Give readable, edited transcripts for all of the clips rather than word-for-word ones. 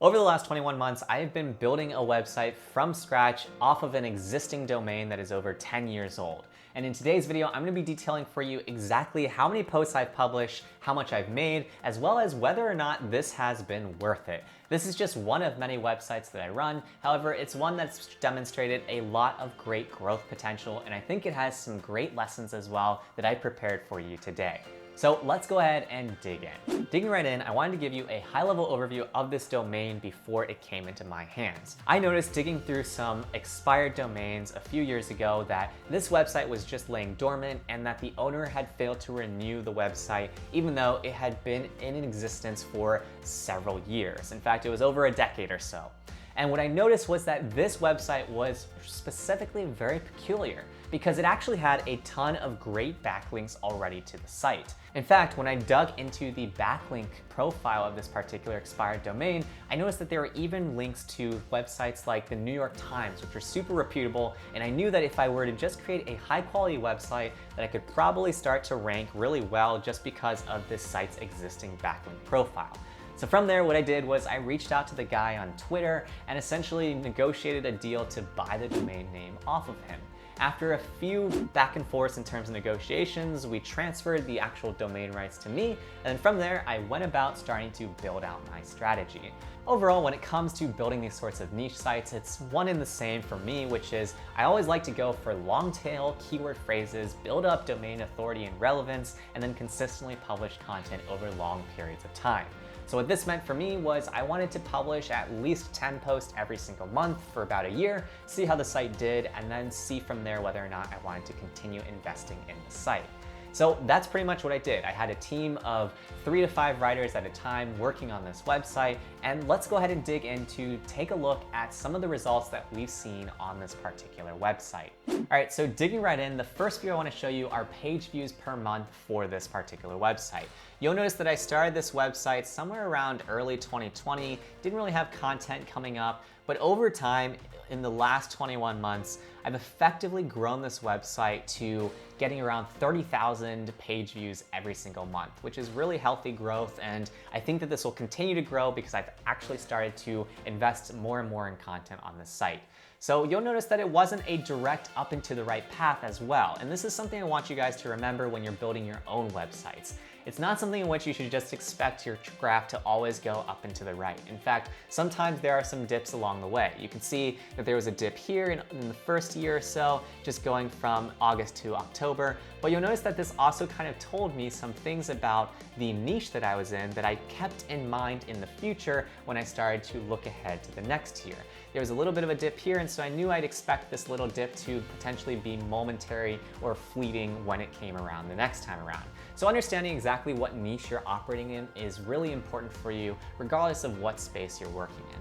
Over the last 21 months, I have been building a website from scratch off of an existing domain that is over 10 years old. And in today's video, I'm going to be detailing for you exactly how many posts I've published, how much I've made, as well as whether or not this has been worth it. This is just one of many websites that I run. However, it's one that's demonstrated a lot of great growth potential, and I think it has some great lessons as well that I prepared for you today. So let's go ahead and dig in. Digging right in, I wanted to give you a high-level overview of this domain before it came into my hands. I noticed digging through some expired domains a few years ago that this website was just laying dormant and that the owner had failed to renew the website even though it had been in existence for several years. In fact, it was over a decade or so. And what I noticed was that this website was specifically very peculiar because it actually had a ton of great backlinks already to the site. In fact, when I dug into the backlink profile of this particular expired domain, I noticed that there were even links to websites like the New York Times, which are super reputable, and I knew that if I were to just create a high quality website, that I could probably start to rank really well just because of this site's existing backlink profile. So from there, what I did was I reached out to the guy on Twitter and essentially negotiated a deal to buy the domain name off of him. After a few back and forths in terms of negotiations, we transferred the actual domain rights to me, and then from there, I went about starting to build out my strategy. Overall, when it comes to building these sorts of niche sites, it's one and the same for me, which is I always like to go for long tail keyword phrases, build up domain authority and relevance, and then consistently publish content over long periods of time. So what this meant for me was I wanted to publish at least 10 posts every single month for about a year, see how the site did, and then see from there whether or not I wanted to continue investing in the site. So that's pretty much what I did. I had a team of 3 to 5 writers at a time working on this website, and let's go ahead and dig in to take a look at some of the results that we've seen on this particular website. All right, so digging right in, the first view I want to show you are page views per month for this particular website. You'll notice that I started this website somewhere around early 2020, didn't really have content coming up, but over time, in the last 21 months, I've effectively grown this website to getting around 30,000 page views every single month, which is really healthy growth. And I think that this will continue to grow because I've actually started to invest more and more in content on this site. So you'll notice that it wasn't a direct up and to the right path as well. And this is something I want you guys to remember when you're building your own websites. It's not something in which you should just expect your graph to always go up and to the right. In fact, sometimes there are some dips along the way. You can see that there was a dip here in the first year or so, just going from August to October. But you'll notice that this also kind of told me some things about the niche that I was in that I kept in mind in the future when I started to look ahead to the next year. There was a little bit of a dip here, and so I knew I'd expect this little dip to potentially be momentary or fleeting when it came around the next time around. So understanding exactly what niche you're operating in is really important for you, regardless of what space you're working in.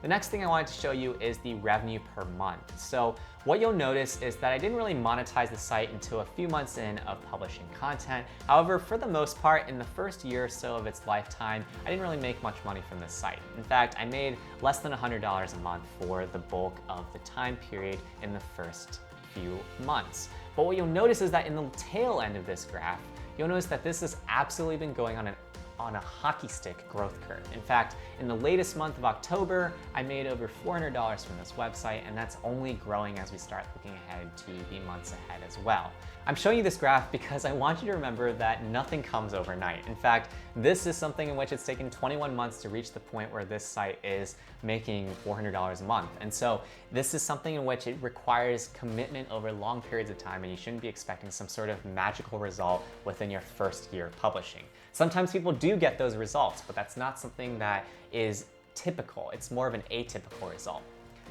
The next thing I wanted to show you is the revenue per month. So what you'll notice is that I didn't really monetize the site until a few months in of publishing content. However, for the most part, in the first year or so of its lifetime, I didn't really make much money from this site. In fact, I made less than $100 a month for the bulk of the time period in the first few months. But what you'll notice is that in the tail end of this graph, you'll notice that this has absolutely been going on a hockey stick growth curve. In fact, in the latest month of October, I made over $400 from this website, and that's only growing as we start looking ahead to the months ahead as well. I'm showing you this graph because I want you to remember that nothing comes overnight. In fact, this is something in which it's taken 21 months to reach the point where this site is making $400 a month. And so this is something in which it requires commitment over long periods of time, and you shouldn't be expecting some sort of magical result within your first year of publishing. Sometimes people do get those results, but that's not something that is typical. It's more of an atypical result.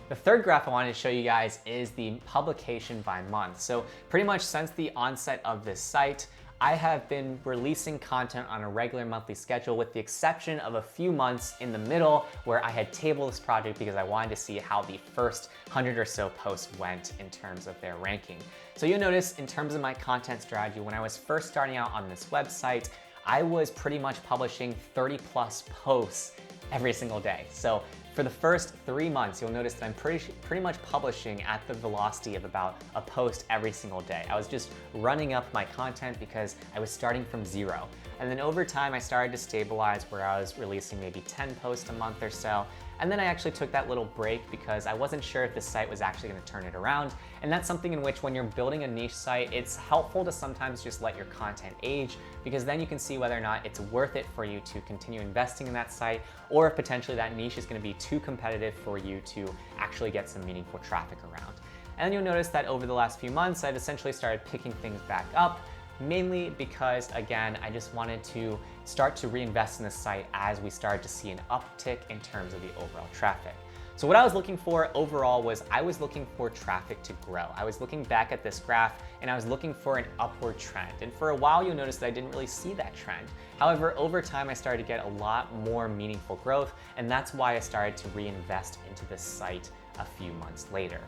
The third graph I wanted to show you guys is the publication by month. So pretty much since the onset of this site, I have been releasing content on a regular monthly schedule with the exception of a few months in the middle where I had tabled this project because I wanted to see how the first 100 or so posts went in terms of their ranking. So you'll notice in terms of my content strategy, when I was first starting out on this website, I was pretty much publishing 30 plus posts every single day. So For the first 3 months, you'll notice that I'm pretty much publishing at the velocity of about a post every single day. I was just running up my content because I was starting from zero. And then over time, I started to stabilize where I was releasing maybe 10 posts a month or so. And then I actually took that little break because I wasn't sure if the site was actually going to turn it around. And that's something in which when you're building a niche site, it's helpful to sometimes just let your content age, because then you can see whether or not it's worth it for you to continue investing in that site, or if potentially that niche is going to be too competitive for you to actually get some meaningful traffic around. And then you'll notice that over the last few months, I've essentially started picking things back up, mainly because, again, I just wanted to start to reinvest in the site as we started to see an uptick in terms of the overall traffic. So what I was looking for overall was I was looking for traffic to grow. I was looking back at this graph and I was looking for an upward trend. And for a while, you'll notice that I didn't really see that trend. However, over time, I started to get a lot more meaningful growth, and that's why I started to reinvest into this site a few months later.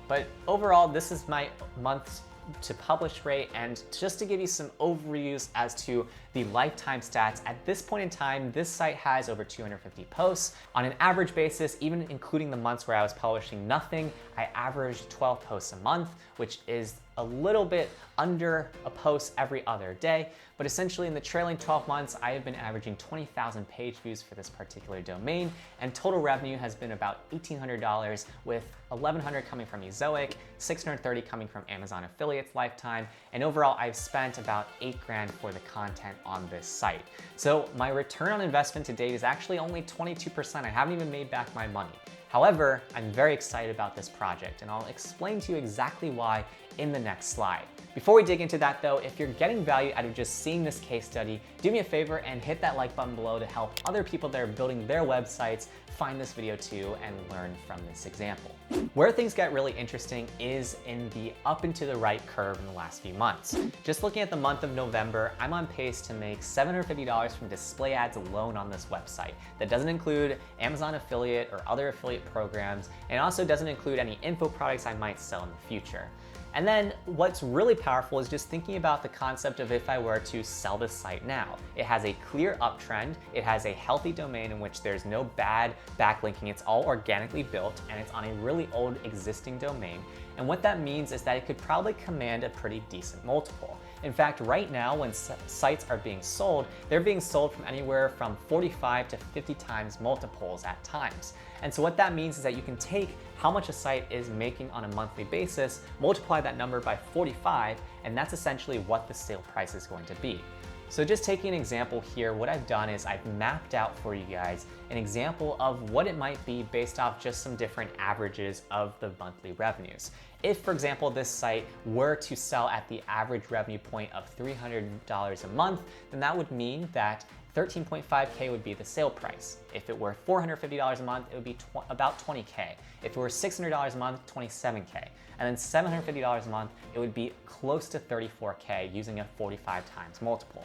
But overall, this is my month's to publish rate, and just to give you some overviews as to the lifetime stats, at this point in time, this site has over 250 posts. On an average basis, even including the months where I was publishing nothing, I averaged 12 posts a month, which is a little bit under a post every other day. But essentially in the trailing 12 months, I have been averaging 20,000 page views for this particular domain, and total revenue has been about $1,800, with $1,100 coming from Ezoic, $630 coming from Amazon affiliates lifetime, and overall I've spent about $8,000 for the content on this site. So my return on investment to date is actually only 22%. I haven't even made back my money. However, I'm very excited about this project, and I'll explain to you exactly why in the next slide. Before we dig into that though, if you're getting value out of just seeing this case study, do me a favor and hit that like button below to help other people that are building their websites find this video too and learn from this example. Where things get really interesting is in the up and to the right curve in the last few months. Just looking at the month of November, I'm on pace to make $750 from display ads alone on this website. That doesn't include Amazon affiliate or other affiliate programs, and it also doesn't include any info products I might sell in the future. And then what's really powerful is just thinking about the concept of if I were to sell this site now. It has a clear uptrend, it has a healthy domain in which there's no bad backlinking, it's all organically built, and it's on a really old existing domain. And what that means is that it could probably command a pretty decent multiple. In fact, right now when sites are being sold, they're being sold from anywhere from 45 to 50 times multiples at times. And so what that means is that you can take how much a site is making on a monthly basis, multiply that number by 45, and that's essentially what the sale price is going to be. So just taking an example here, what I've done is I've mapped out for you guys an example of what it might be based off just some different averages of the monthly revenues. If, for example, this site were to sell at the average revenue point of $300 a month, then that would mean that 13.5K would be the sale price. If it were $450 a month, it would be about 20K. If it were $600 a month, 27K. And then $750 a month, it would be close to 34K using a 45 times multiple.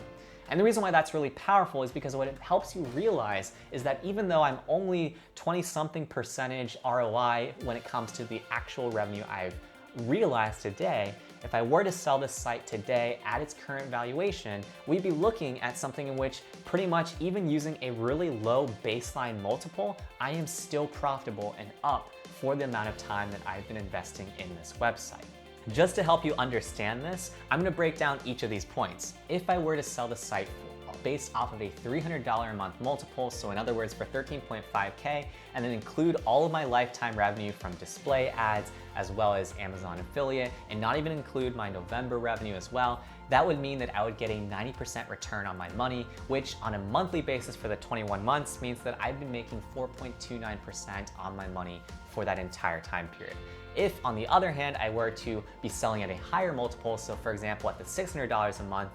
And the reason why that's really powerful is because what it helps you realize is that even though I'm only 20-something% ROI when it comes to the actual revenue I've realized today, if I were to sell this site today at its current valuation, we'd be looking at something in which pretty much even using a really low baseline multiple, I am still profitable and up for the amount of time that I've been investing in this website. Just to help you understand this, I'm gonna break down each of these points. If I were to sell the site based off of a $300 a month multiple, so in other words for 13.5K, and then include all of my lifetime revenue from display ads as well as Amazon affiliate, and not even include my November revenue as well, that would mean that I would get a 90% return on my money, which on a monthly basis for the 21 months means that I've been making 4.29% on my money for that entire time period. If, on the other hand, I were to be selling at a higher multiple, so for example at the $600 a month,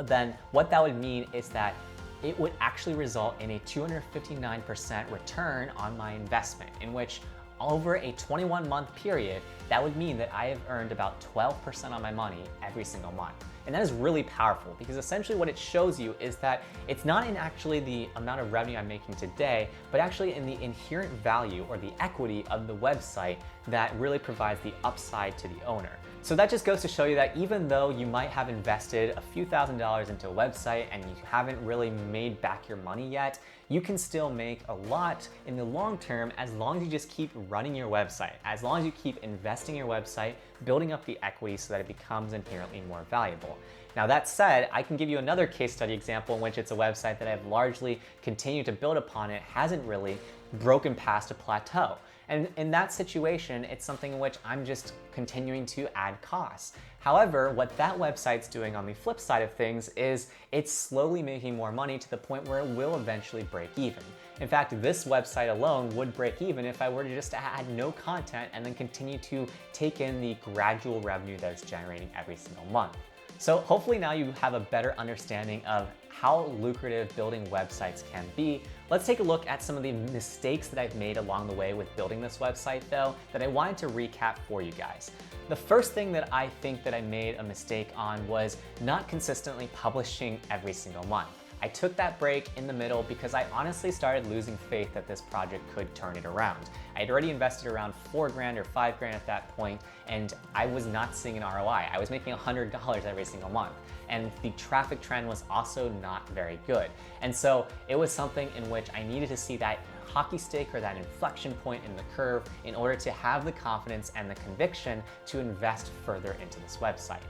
then what that would mean is that it would actually result in a 259% return on my investment, in which over a 21-month period, that would mean that I have earned about 12% on my money every single month. And that is really powerful because essentially what it shows you is that it's not in actually the amount of revenue I'm making today, but actually in the inherent value or the equity of the website that really provides the upside to the owner. So that just goes to show you that even though you might have invested a few $1,000s into a website and you haven't really made back your money yet, you can still make a lot in the long term as long as you just keep running your website, as long as you keep investing in your website, building up the equity so that it becomes inherently more valuable. Now that said, I can give you another case study example in which it's a website that I've largely continued to build upon. It hasn't really broken past a plateau. And in that situation, it's something in which I'm just continuing to add costs. However, what that website's doing on the flip side of things is it's slowly making more money to the point where it will eventually break even. In fact, this website alone would break even if I were to just add no content and then continue to take in the gradual revenue that it's generating every single month. So hopefully now you have a better understanding of how lucrative building websites can be. Let's take a look at some of the mistakes that I've made along the way with building this website though, that I wanted to recap for you guys. The first thing that I think that I made a mistake on was not consistently publishing every single month. I took that break in the middle because I honestly started losing faith that this project could turn it around. I had already invested around $4,000 or $5,000 at that point, and I was not seeing an ROI. I was making $100 every single month, and the traffic trend was also not very good. And so it was something in which I needed to see that hockey stick or that inflection point in the curve in order to have the confidence and the conviction to invest further into this website.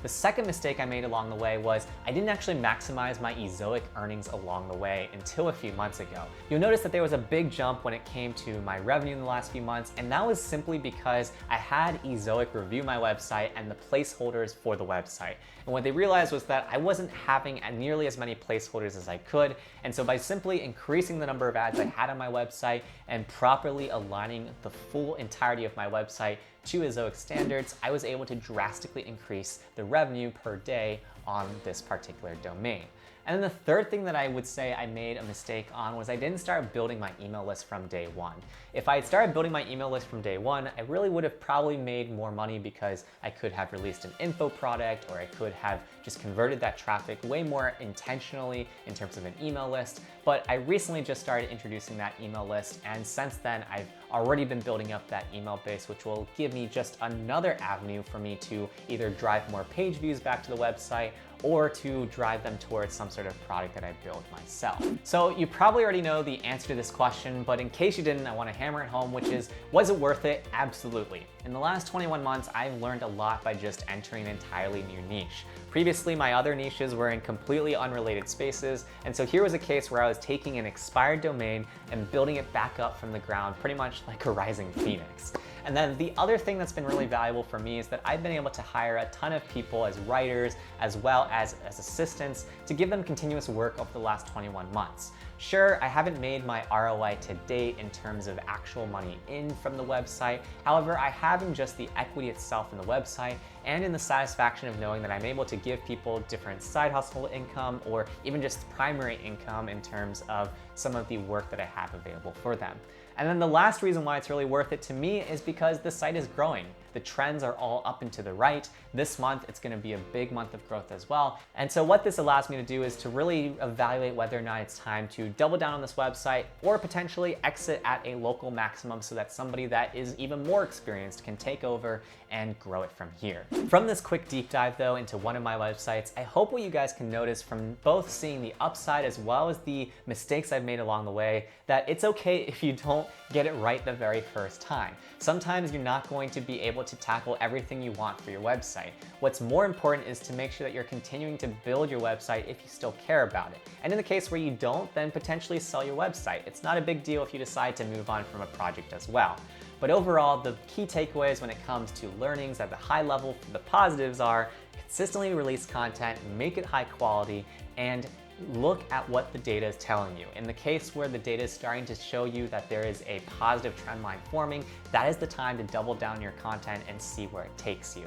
The second mistake I made along the way was I didn't actually maximize my Ezoic earnings along the way until a few months ago. You'll notice that there was a big jump when it came to my revenue in the last few months, and that was simply because I had Ezoic review my website and the placeholders for the website. And what they realized was that I wasn't having nearly as many placeholders as I could, and so by simply increasing the number of ads I had on my website and properly aligning the full entirety of my website to Ezoic standards, I was able to drastically increase the revenue per day on this particular domain. And then the third thing that I would say I made a mistake on was I didn't start building my email list from day one. If I had started building my email list from day one, I really would have probably made more money because I could have released an info product, or I could have just converted that traffic way more intentionally in terms of an email list. But I recently just started introducing that email list, and since then I've already been building up that email base, which will give me just another avenue for me to either drive more page views back to the website or to drive them towards some sort of product that I build myself. So you probably already know the answer to this question, but in case you didn't, I want to hammer it home, which is, was it worth it? Absolutely. In the last 21 months, I've learned a lot by just entering an entirely new niche. Previously, my other niches were in completely unrelated spaces, and so here was a case where I was taking an expired domain and building it back up from the ground, pretty much like a rising phoenix. And then the other thing that's been really valuable for me is that I've been able to hire a ton of people as writers as well as assistants to give them continuous work over the last 21 months. Sure, I haven't made my ROI to date in terms of actual money in from the website. However, I have in just the equity itself in the website and in the satisfaction of knowing that I'm able to give people different side hustle income or even just primary income in terms of some of the work that I have available for them. And then the last reason why it's really worth it to me is because the site is growing. The trends are all up and to the right. This month, it's gonna be a big month of growth as well. And so what this allows me to do is to really evaluate whether or not it's time to double down on this website or potentially exit at a local maximum so that somebody that is even more experienced can take over and grow it from here. From this quick deep dive though into one of my websites, I hope what you guys can notice from both seeing the upside as well as the mistakes I've made along the way, that it's okay if you don't get it right the very first time. Sometimes you're not going to be able to tackle everything you want for your website. What's more important is to make sure that you're continuing to build your website if you still care about it. And in the case where you don't, then potentially sell your website. It's not a big deal if you decide to move on from a project as well. But overall, the key takeaways when it comes to learnings at the high level, the positives are consistently release content, make it high quality, and look at what the data is telling you. In the case where the data is starting to show you that there is a positive trend line forming, that is the time to double down your content and see where it takes you.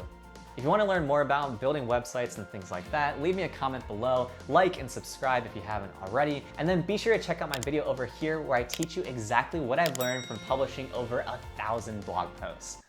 If you want to learn more about building websites and things like that, leave me a comment below, like and subscribe if you haven't already, and then be sure to check out my video over here where I teach you exactly what I've learned from publishing over 1,000 blog posts.